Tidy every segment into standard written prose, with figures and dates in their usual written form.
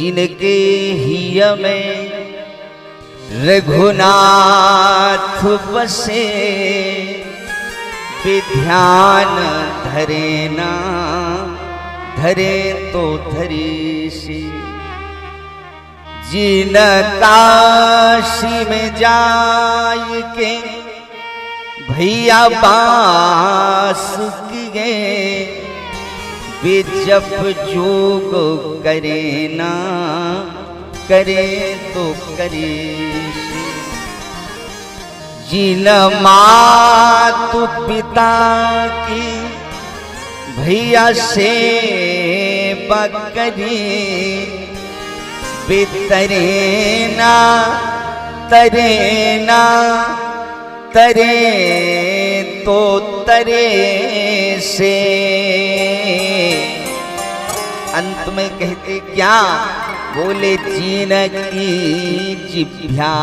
जिनके हिय में रघुनाथ बसे, विध्यान धरे ना धरे तो धरी से। जिन काशी में जाय के भैया बास किए, वे जप जोग करे ना करे तो करे। जिन मातु पिता की भैया से बकरी, वे तरे ना तरे तो तरे से। अंत में कहते क्या, बोले जिनकी जिभ्या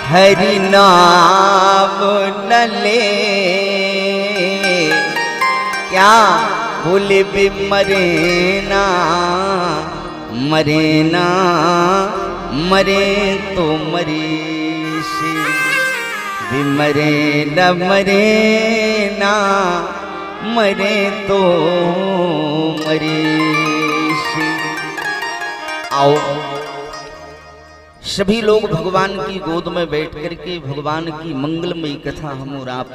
हरि नाम न ले, क्या बोले बे मरे ना मरे तो मरे से। बे मरे ना मरे तो मरे से। आओ सभी लोग भगवान की गोद में बैठ करके भगवान की मंगलमयी कथा हम और आप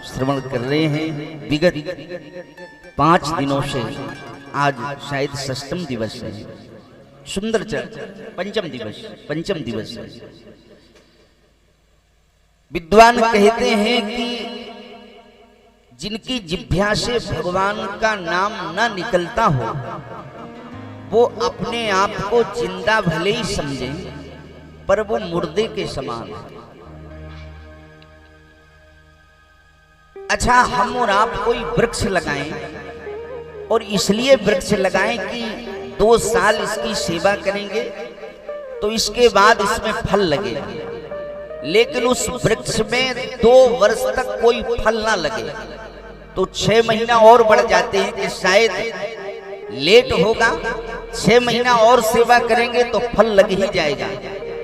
श्रवण कर रहे हैं। विगत 5 दिनों से आज शायद षष्ठम दिवस है, सुंदर चर्चा, पंचम दिवस है। विद्वान कहते हैं कि जिनकी जिह्वा से भगवान का नाम न निकलता हो, वो अपने आप को जिंदा भले ही समझे, पर वो मुर्दे के समान है। अच्छा, हम और आप कोई वृक्ष लगाएं, और इसलिए वृक्ष लगाएं कि 2 साल इसकी सेवा करेंगे तो इसके बाद इसमें फल लगेगा, लेकिन उस वृक्ष में 2 वर्ष तक कोई फल ना लगे तो 6 महीना और बढ़ जाते हैं कि शायद लेट होगा, 6 महीना और सेवा करेंगे तो फल लग ही जाएगा।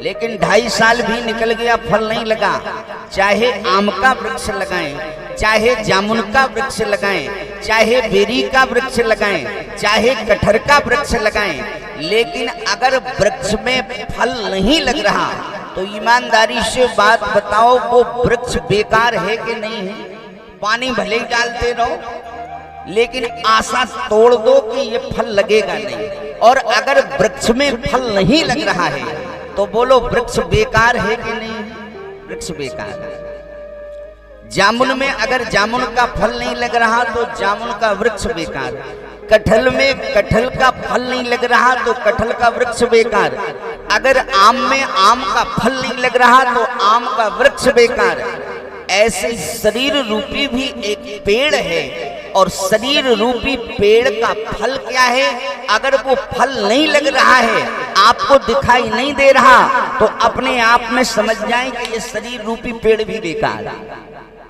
लेकिन 2.5 साल भी निकल गया, फल नहीं लगा। चाहे आम का वृक्ष लगाएं, चाहे जामुन का वृक्ष लगाएं, चाहे बेरी का वृक्ष लगाएं, चाहे कटहर का वृक्ष लगाएं, लेकिन अगर वृक्ष में फल नहीं लग रहा तो ईमानदारी से बात बताओ, वो वृक्ष बेकार है कि नहीं है? पानी भले ही डालते रहो, लेकिन आशा तोड़ दो कि ये फल लगेगा नहीं। और अगर वृक्ष में फल नहीं लग रहा है तो बोलो वृक्ष बेकार है कि नहीं? वृक्ष बेकार है। जामुन में अगर जामुन का फल नहीं लग रहा तो जामुन का वृक्ष बेकार। कटहल में कटहल का फल नहीं लग रहा तो कटहल का वृक्ष बेकार। अगर आम में आम का फल नहीं लग रहा तो आम का वृक्ष बेकार। ऐसे शरीर रूपी भी एक पेड़ है, और शरीर रूपी पेड़ का फल क्या है? अगर वो फल नहीं लग रहा है, आपको दिखाई नहीं दे रहा, तो अपने आप में समझ जाएं कि ये शरीर रूपी पेड़ भी बेकार है।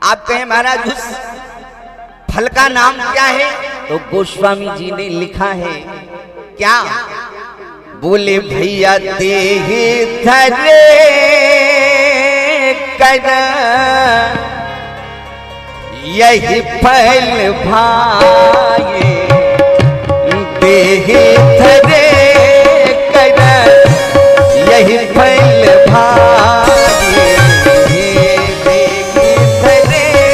आप कहें महाराज उस फल का नाम क्या है? तो गोस्वामी जी ने लिखा है क्या? बोले भैया देह धरे कर यही फल भाए, देह धरे कर यही फल भाए, देह धरे कर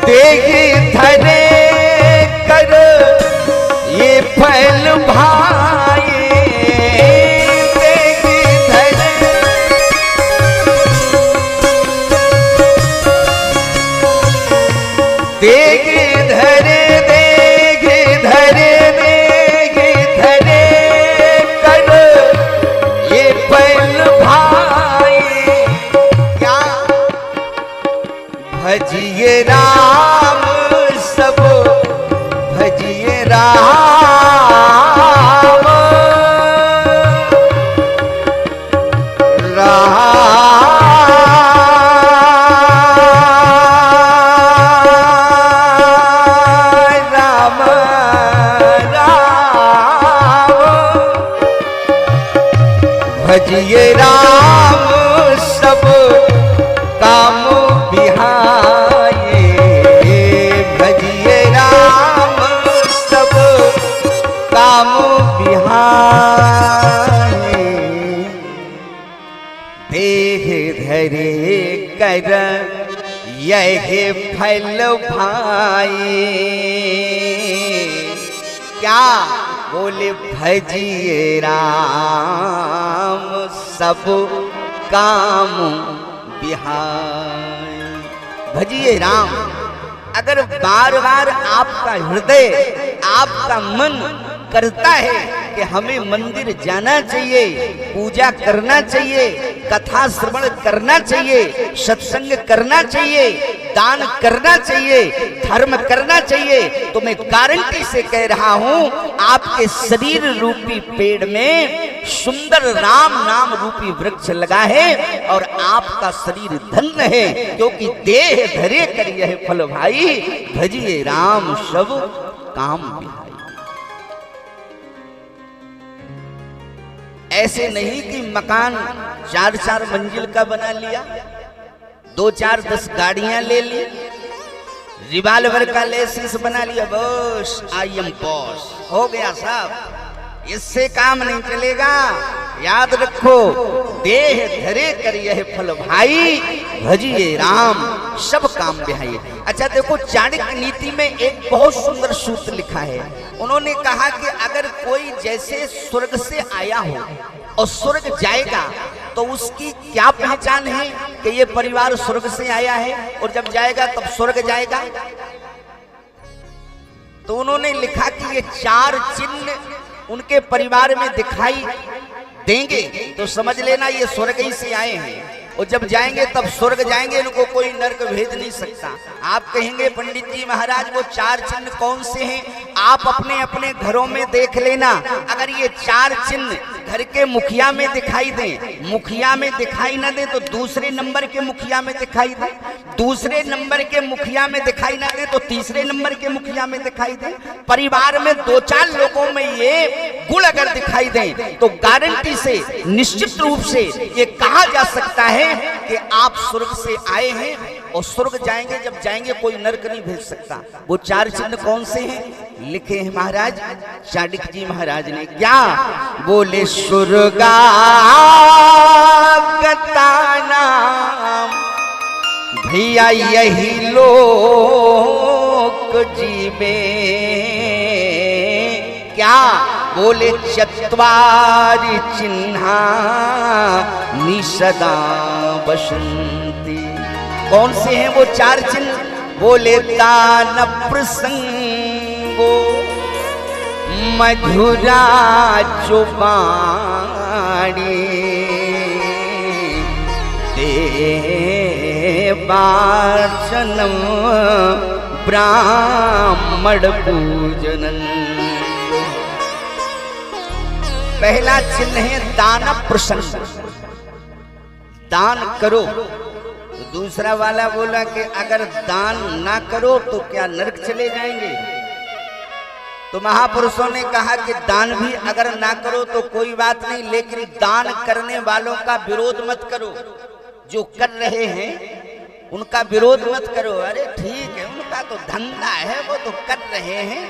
देह धरे कर ये फल भाए, देग धरे देग धरे देग धरे कर ये फल भाई। क्या भजिए राम सब भजिए राम, राम भजिए राम सब काम बिहाए, भजिए राम सब काम बिहाए, देह धरे कर यह फल भाई। क्या बोले भजिए राम सब काम बिहाई, भजिए राम। अगर बार बार आपका हृदय आपका मन करता है कि हमें मंदिर जाना चाहिए, पूजा करना चाहिए, कथा श्रवण करना चाहिए, सत्संग करना चाहिए, दान करना चाहिए, धर्म करना चाहिए, तो मैं गारंटी से कह रहा हूं आपके शरीर रूपी पेड़ में सुंदर राम नाम रूपी वृक्ष लगा है और आपका शरीर धन्य है, क्योंकि देह धरे कर यह फल भाई, भजिए राम सब काम बिहाई। ऐसे नहीं कि मकान 4-4 मंजिल का बना लिया, 2-4-10 गाड़ियां ले ली, रिवाल्वर का लाइसेंस बना लिया, बस आई एम बॉस हो गया साहब। इससे काम नहीं चलेगा। याद रखो, देह धरे कर यह फल भाई, भजिए राम सब काम बिहाई। अच्छा देखो, चाणक्य नीति में एक बहुत सुंदर सूत्र लिखा है। उन्होंने कहा कि अगर कोई जैसे स्वर्ग से आया हो और स्वर्ग जाएगा तो उसकी क्या पहचान है कि ये परिवार स्वर्ग से आया है और जब जाएगा तब स्वर्ग जाएगा। तो उन्होंने लिखा कि ये 4 चिन्ह उनके परिवार में दिखाई देंगे तो समझ लेना ये स्वर्ग ही से आए हैं, और जब जाएंगे तब स्वर्ग जाएंगे, इनको कोई नरक भेज नहीं सकता। आप कहेंगे पंडित जी महाराज वो 4 चिन्ह कौन से हैं? आप अपने अपने घरों में देख लेना। अगर ये 4 चिन्ह घर के मुखिया में दिखाई दें, मुखिया में दिखाई ना दे तो दूसरे नंबर के मुखिया में दिखाई दे, दूसरे नंबर के मुखिया में दिखाई ना दे तो तीसरे नंबर के मुखिया में दिखाई दे, परिवार में 2-4 लोगों में ये गुण अगर दिखाई दें तो गारंटी से निश्चित रूप से ये कहा जा सकता है कि आप स्वर्ग से आए हैं और स्वर्ग जाएंगे। जब जाएंगे कोई नरक नहीं भेज सकता। वो 4 चिन्ह कौन से हैं लिखे हैं महाराज चाणक्य जी महाराज ने। क्या बोले? स्वर्गागता नाम भैया यही लोक जीवे। क्या बोले? चत्वारि चिन्हा निषदा बसंती। कौन से हैं वो 4 चिन्ह? बोले दान प्रसंगो मधुरा चुबाणी देवार्चनम ब्राह्मण पूजनम। पहला चिन्ह है दान प्रसंग, दान करो। तो दूसरा वाला बोला कि अगर दान ना करो तो क्या नरक चले जाएंगे? तो महापुरुषों ने कहा कि दान भी अगर ना करो तो कोई बात नहीं, लेकिन दान करने वालों का विरोध मत करो। जो कर रहे हैं उनका विरोध मत करो। अरे ठीक है, उनका तो धंधा है, वो तो कर रहे हैं।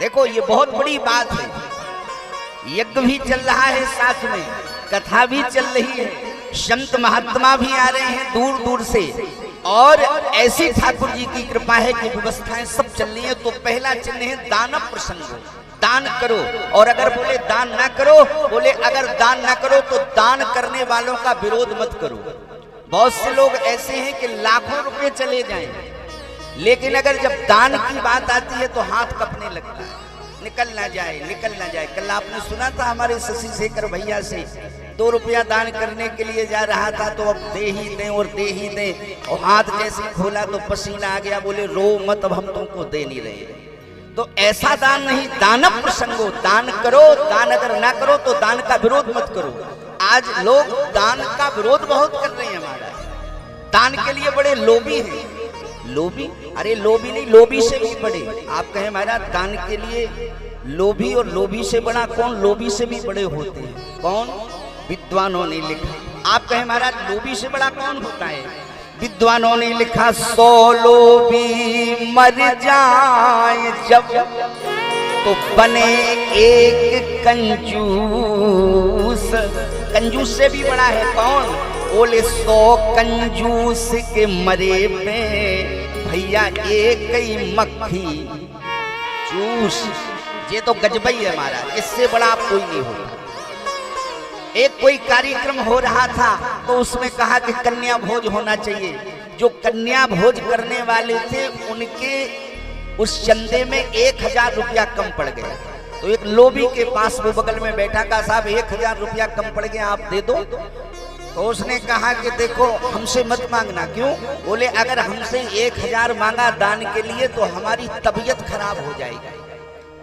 देखो ये बहुत बड़ी बात है। यज्ञ भी चल रहा है, साथ में कथा भी चल रही है, संत महात्मा भी आ रहे हैं दूर दूर से, और ऐसी ठाकुर जी की कृपा है कि व्यवस्थाएं सब चल रही है। तो पहला चिन्ह है दान प्रसंग, दान करो। और अगर बोले दान ना करो, बोले अगर दान ना करो तो दान करने वालों का विरोध मत करो। बहुत से लोग ऐसे हैं कि लाखों रुपए चले जाएं, लेकिन अगर जब दान की बात आती है तो हाथ कपने लगता है, निकल ना जाए, निकल ना जाए। कल आपने सुना था हमारे शशि शेखर भैया से, 2 रुपया दान करने के लिए जा रहा था तो अब दे ही दें और दे ही दें, और हाथ जैसे खोला तो पसीना आ गया। बोले रो मत, अब हम तुमको दे नहीं रहे। तो ऐसा दान नहीं, दान प्रसंगो, दान करो। दान अगर ना करो तो दान का विरोध मत करो। आज लोग दान का विरोध बहुत कर रहे हैं। हमारा दान के लिए बड़े लोभी हैं। लोभी? अरे लोभी नहीं, लोभी से भी बड़े। आप कहें महाराज दान के लिए लोभी, और लोभी से बड़ा कौन? लोभी से भी बड़े होते हैं। कौन? विद्वानों ने लिखा। आप कहें महाराज लोभी से बड़ा कौन होता है? विद्वानों ने लिखा 100 लोभी मर जाए जब तो बने एक कंजूस। कंजूस से भी बड़ा है कौन? बोले 100 कंजूस के मरे पे भैया एक ही मक्खी चूस। ये तो गजबई है महाराज, इससे बड़ा आप कोई नहीं होगा। एक कोई कार्यक्रम हो रहा था तो उसमें कहा कि कन्या भोज होना चाहिए। जो कन्या भोज करने वाले थे उनके उस चंदे में 1000 रुपया कम पड़ गया। तो एक लोभी के पास वो बगल में बैठा का साहब 1000 रुपया कम पड़ गया, आप दे दो। तो उसने कहा कि देखो हमसे मत मांगना। क्यों? बोले अगर हमसे 1000 मांगा दान के लिए तो हमारी तबीयत खराब हो जाएगी।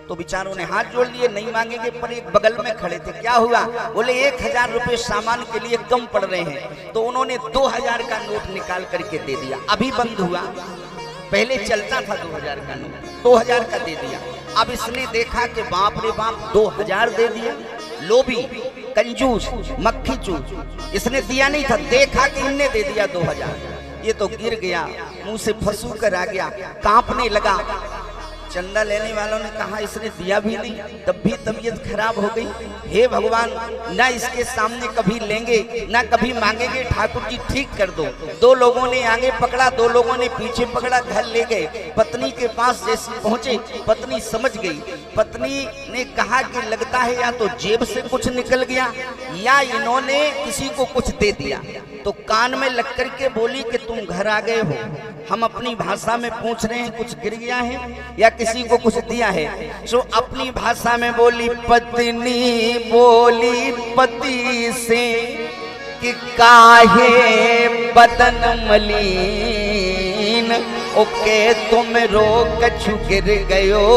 तो बेचारों ने हाथ जोड़ लिए, नहीं मांगेंगे। पर एक बगल में खड़े थे, क्या हुआ? बोले 1000 रुपये सामान के लिए कम पड़ रहे हैं। तो उन्होंने 2000 का नोट निकाल करके दे दिया। अभी बंद हुआ, पहले चलता था 2000 का नोट, 2000 का दे दिया। अब इसने देखा कि बाप रे बाप 2000 दे दिया। लोभी, कंजूस, मक्खी चूस, इसने दिया नहीं था, देखा कि इनने दे दिया 2000। ये तो गिर गया, मुंह से फंसू कर आ गया, कांपने लगा। चंदा लेने वालों ने कहा इसने दिया भी नहीं, तब भी तबीयत खराब हो गई। हे भगवान, ना इसके सामने कभी लेंगे ना कभी मांगेंगे, ठाकुर जी ठीक कर दो। 2 लोगों ने आगे पकड़ा, 2 लोगों ने पीछे पकड़ा, घर ले गए। पत्नी के पास जैसे पहुंचे, पत्नी समझ गई। पत्नी ने कहा कि लगता है या तो जेब से कुछ निकल गया या इन्होंने किसी को कुछ दे दिया। तो कान में लग करके बोली कि तुम घर आ गए हो, हम अपनी भाषा में पूछ रहे हैं कुछ गिर गया है या किसी को कुछ दिया है। सो अपनी भाषा में बोली, पत्नी बोली पति से कि काहे बदन मलिन, ओके तुम रो कछु गिर गयो,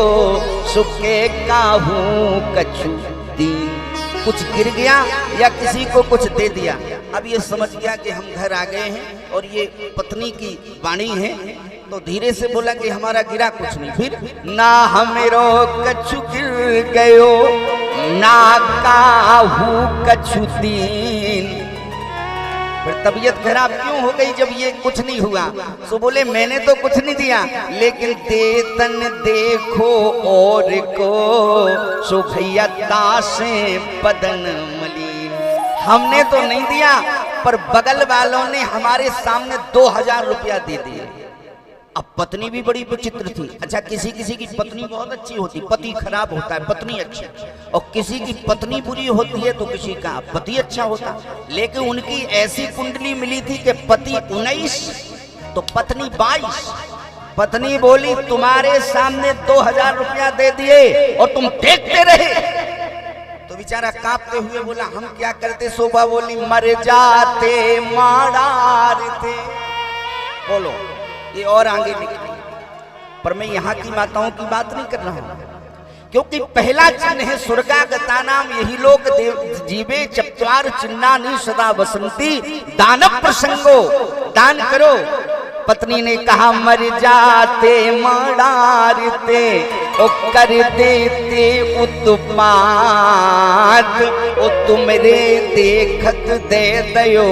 सुके काहू कछु दीन। कुछ गिर गया या किसी को कुछ दे दिया। अब ये समझ गया कि हम घर आ गए हैं और ये पत्नी की वाणी है, तो धीरे से बोला कि हमारा गिरा कुछ नहीं। फिर ना हमेरो कछु गिर गयो ना काहू कछु दीन। फिर तबीयत खराब क्यों हो गई जब ये कुछ नहीं हुआ? सो बोले मैंने तो कुछ नहीं दिया, लेकिन देतन देखो और को, सो भैया दासे बदन मलिन। हमने तो नहीं दिया पर बगल वालों ने हमारे सामने 2000 रुपया दे दिए। अब पत्नी भी बड़ी विचित्र थी। अच्छा, किसी किसी की पत्नी बहुत अच्छी होती, पति खराब होता है, पत्नी अच्छी, और किसी की पत्नी बुरी होती है तो किसी का पति अच्छा होता। लेकिन उनकी ऐसी कुंडली मिली थी कि पति 19 तो पत्नी 22। पत्नी बोली तुम्हारे सामने 2000 रुपया दे दिए और तुम देखते रहे। तो बेचारा कांपते हुए बोला हम क्या करते? शोभा बोली मर जाते मारते। बोलो, ये और आगे निकली। पर मैं यहाँ की माताओं की बात नहीं कर रहा हूँ, क्योंकि पहला चिन्ह है स्वर्गागता नाम यही लोग जीवे चत्वार चिन्हानि सदा बसंती दानव प्रसंगो। दान करो। पत्नी ने कहा मर जाते मरारते ओ कर देते उत्पात ओ तुमरे देखत दे दयो।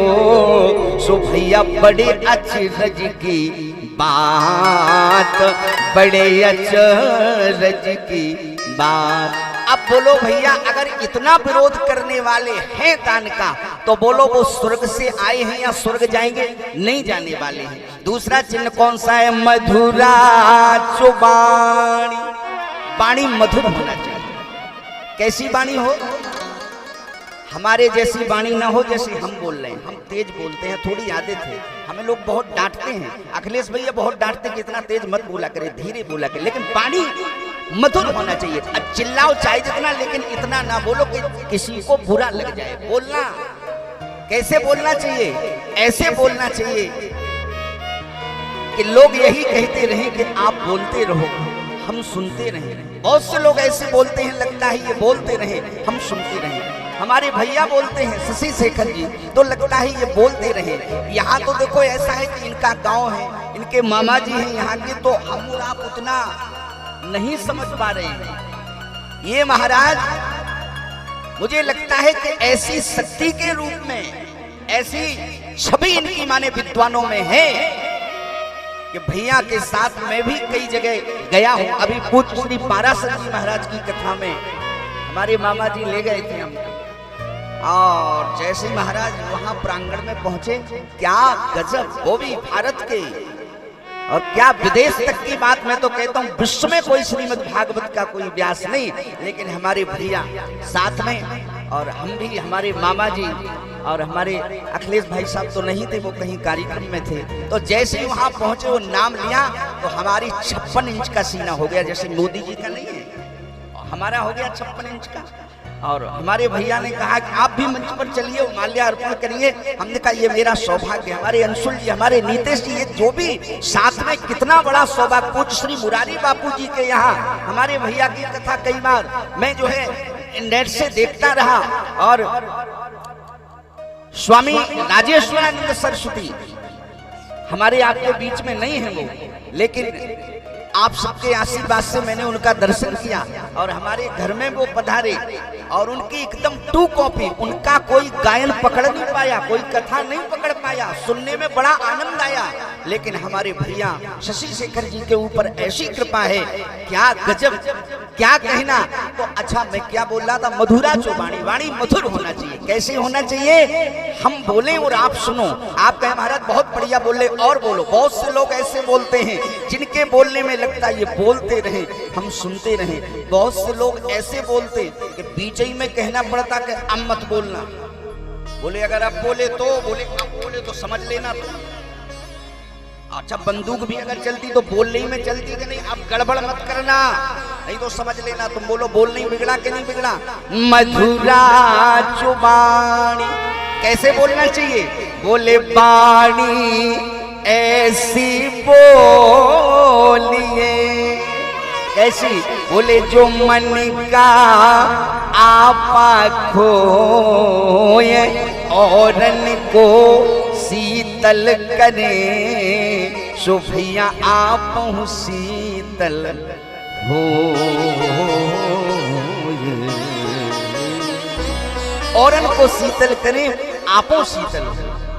सो भैया बड़े अचरज की बात, बड़े अचरज की बात। अब बोलो भैया, अगर इतना विरोध करने वाले हैं दान का, तो बोलो वो स्वर्ग से आए हैं या स्वर्ग जाएंगे? नहीं जाने वाले हैं। दूसरा चिन्ह कौन सा है? मधुरा चुबाणी। वाणी मधुर होना चाहिए। कैसी वाणी हो? हमारे जैसी वाणी ना हो जैसे हम बोल रहे हैं। हम तेज बोलते हैं, थोड़ी आदत है, हमें लोग बहुत डांटते हैं। अखिलेश भैया बहुत डांटते कि इतना तेज मत बोला करे, धीरे बोला करे, लेकिन वाणी मधुर होना चाहिए। अब चिल्लाओ चाहे जितना, लेकिन इतना ना बोलो कि किसी को बुरा लग जाए। बोलना कैसे बोलना चाहिए? ऐसे बोलना चाहिए कि लोग यही कहते रहे कि आप बोलते रहो, हम सुनते रहे। बहुत से लोग ऐसे बोलते हैं, लगता है ये बोलते रहे, हम सुनते रहे। हमारे भैया बोलते हैं शशि शेखर जी, तो लगता है ये बोलते रहे। यहाँ तो देखो ऐसा है कि इनका गांव है, इनके मामा जी हैं यहाँ के, तो हम और आप उतना नहीं समझ पा रहे हैं। ये महाराज मुझे लगता है कि ऐसी शक्ति के रूप में, ऐसी छवि इनकी माने विद्वानों में है कि भैया के साथ मैं भी कई जगह गया हूं। अभी पूज्य श्री पाराशर जी महाराज की कथा में हमारे मामा जी ले गए थे हम, और जैसे महाराज वहां प्रांगण में पहुंचे, क्या गजब, वो भी भारत के, और क्या विदेश तक की बात। मैं तो कहता हूं विश्व में कोई श्रीमद् भागवत का कोई व्यास नहीं, लेकिन हमारे भैया साथ में, और हम भी, हमारे मामा जी और हमारे अखिलेश भाई साहब तो नहीं थे, वो कहीं कार्यक्रम में थे। तो जैसे ही वहां पहुंचे, वो नाम लिया तो हमारी 56 इंच का सीना हो गया, जैसे मोदी जी का नहीं है, हमारा हो गया 56 इंच का। और हमारे भैया ने कहा कि आप भी मंच पर चलिए, माल्यार्पण करिए। हमने कहा ये मेरा सौभाग्य, हमारे अंशुल जी, हमारे नीतेश जी, ये जो भी साथ में, कितना बड़ा सौभाग्य। पूज्य श्री मुरारी बापू जी के यहाँ हमारे भैया की कथा कई बार मैं जो है नेट से देखता रहा, और स्वामी राजेश्वरानंद सरस्वती हमारे आपके बीच में नहीं है वो, लेकिन आप सबके आशीर्वाद से मैंने उनका दर्शन किया, और हमारे घर में वो पधारे, और उनकी एकदम 2 कॉपी, उनका कोई गायन पकड़ नहीं पाया, कोई कथा नहीं पकड़ पाया, सुनने में बड़ा आनंद आया, लेकिन हमारे भैया शशि शेखर जी के ऊपर ऐसी कृपा है, क्या गजब, क्या कहना। तो अच्छा, मैं क्या बोल रहा था, मधुरा जो वाणी, वाणी मधुर होना चाहिए। कैसे होना चाहिए, हम बोले और आप सुनो। आप कहें महाराज बहुत बढ़िया बोले, और बोलो। बहुत से लोग ऐसे बोलते हैं जिनके बोलने में लगता ये बोलते रहे, हम सुनते रहे। बहुत से लोग ऐसे बोलते कि बीच ही में कहना पड़ता कि अब मत बोलना, बोले अगर आप बोले तो, बोले आप बोले तो समझ लेना। तो अच्छा, बंदूक भी अगर चलती तो बोलने ही में चलती कि नहीं, अब गड़बड़ मत करना, नहीं तो समझ लेना। तुम बोलो बोल नहीं बिगड़ा कि नहीं बिगड़ा। मधुरा चुबानी, कैसे बोलना चाहिए, बोले बाणी ऐसी बोलिए, कैसी, बोले जो मन का आपा खोए, औरन को शीतल करे, सुफिया आप शीतल हो। औरन को शीतल करे, आपो शीतल हो।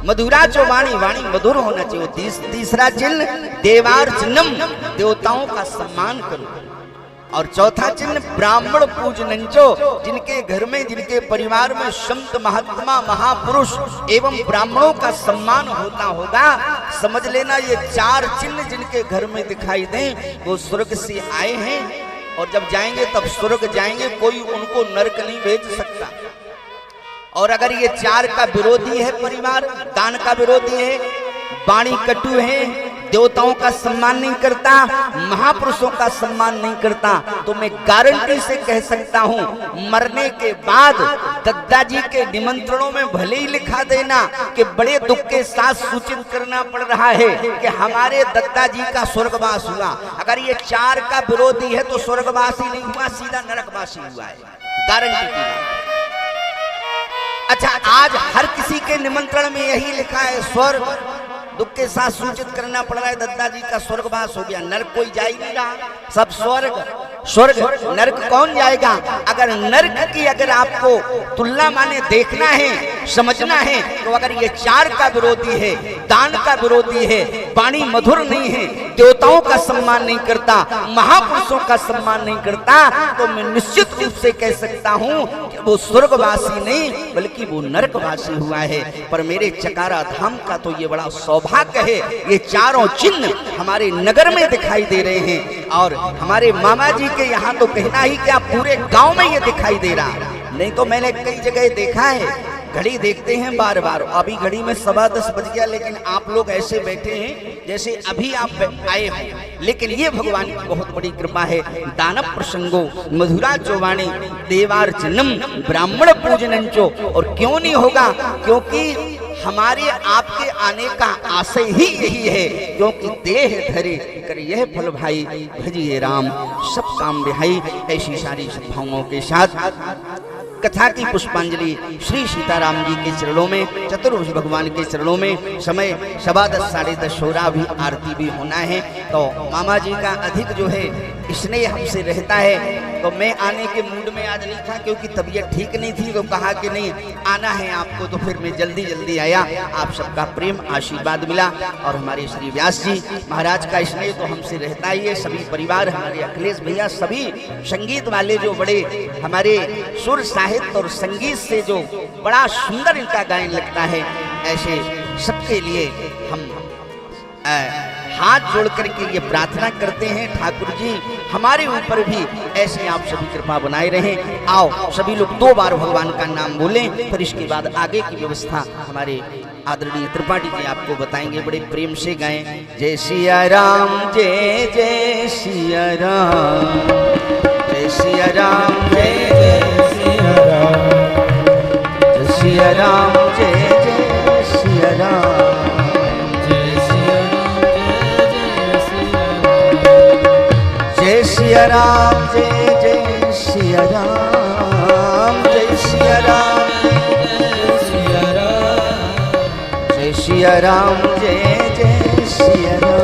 मधुरा जो वाणी, वाणी मधुर होना चाहिए। तीसरा चिन्ह देवार्चनम, देवताओं का सम्मान करो। और चौथा चिन्ह ब्राह्मण पूजनंचो, जिनके घर में, जिनके परिवार में संत महात्मा महापुरुष एवं ब्राह्मणों का सम्मान होता होगा, समझ लेना ये 4 चिन्ह जिनके घर में दिखाई दें वो स्वर्ग से आए हैं, और जब जाएंगे तब स्वर्ग जाएंगे, कोई उनको नरक नहीं भेज सकता। और अगर ये 4 का विरोधी है परिवार, दान का विरोधी है, वाणी कटु है, देवताओं का सम्मान नहीं करता, महापुरुषों का सम्मान नहीं करता, तो मैं गारंटी से कह सकता हूं मरने के बाद दद्दा जी के निमंत्रणों में भले ही लिखा देना कि बड़े दुख के साथ सूचित करना पड़ रहा है कि हमारे दद्दा जी का स्वर्गवास हुआ। अगर ये 4 का विरोधी है तो स्वर्गवासी नहीं हुआ, सीधा नरकवासी हुआ है, गारंटी की बात। अच्छा, आज हर किसी के निमंत्रण में यही लिखा है, स्वर्ग दुख के साथ सूचित करना पड़ रहा है, दद्दा जी का स्वर्गवास हो गया, नरक कोई जा ही नहीं रहा, सब स्वर्ग। स्वर्ग नरक कौन जाएगा। अगर नरक की अगर आपको तुलना माने देखना है, समझना है, तो अगर ये 4 का विरोधी है, दान का विरोधी है, वाणी मधुर नहीं है, देवताओं का सम्मान नहीं करता, महापुरुषों का सम्मान नहीं करता, तो मैं निश्चित रूप से कह सकता हूं कि वो स्वर्गवासी नहीं बल्कि वो नरकवासी हुआ है। पर मेरे चकारा धाम का तो ये बड़ा सौभाग्य है, ये 4 चिन्ह हमारे नगर में दिखाई दे रहे हैं। और हमारे मामा जी के यहाँ तो कहना ही क्या, पूरे गांव में ये दिखाई दे रहा। नहीं तो मैंने कई जगह देखा है, घड़ी देखते हैं बार बार, अभी घड़ी में 10:15 बज गया, लेकिन आप लोग ऐसे बैठे हैं जैसे अभी आप आए हो। लेकिन ये भगवान की बहुत बड़ी कृपा है। दानव प्रसंगो मधुरा चौवाणी देवार्चनम ब्राह्मण पूजनंचो। और क्यों नहीं होगा, क्योंकि हमारे आपके आने का आशय ही यही है, क्योंकि देह धरे कर यह फल भाई, भजिए राम सब काम बिहाई। ऐसी सारी सद्भावनाओं के साथ कथा की पुष्पांजलि श्री सीताराम जी के चरणों में, चतुर्भुज भगवान के चरणों में। समय 10:15 10:30 हो रहा, अभी आरती भी होना है। तो मामा जी का अधिक जो है स्नेह हमसे रहता है। तो मैं आने के मूड में आज नहीं था, क्योंकि तबीयत ठीक नहीं थी। तो कहा कि नहीं आना है आपको, तो फिर मैं जल्दी आया। आप सबका प्रेम आशीर्वाद मिला और हमारे श्री व्यास जी महाराज का स्नेह तो हमसे रहता ही है। सभी परिवार, हमारे अखिलेश भैया, सभी संगीत वाले जो बड़े हमारे सुर साहित्य और संगीत से जो बड़ा सुंदर इनका गायन लगता है, ऐसे सबके लिए हम हाथ जोड़ करके ये प्रार्थना करते हैं, ठाकुर जी हमारे ऊपर भी ऐसे आप सभी कृपा बनाए रहें। आओ सभी लोग 2 बार भगवान का नाम बोलें, फिर इसके बाद आगे की व्यवस्था हमारे आदरणीय त्रिपाठी जी आपको बताएंगे। बड़े प्रेम से गाएं, जय सिया राम, जय जय सिया राम, जय सिया राम, जय जय सिया राम, जय सिया राम, जय जय सिया राम, जय सिया राम, जय जय सिया राम, जय सिया राम, जय सिया राम, जय जय सिया राम।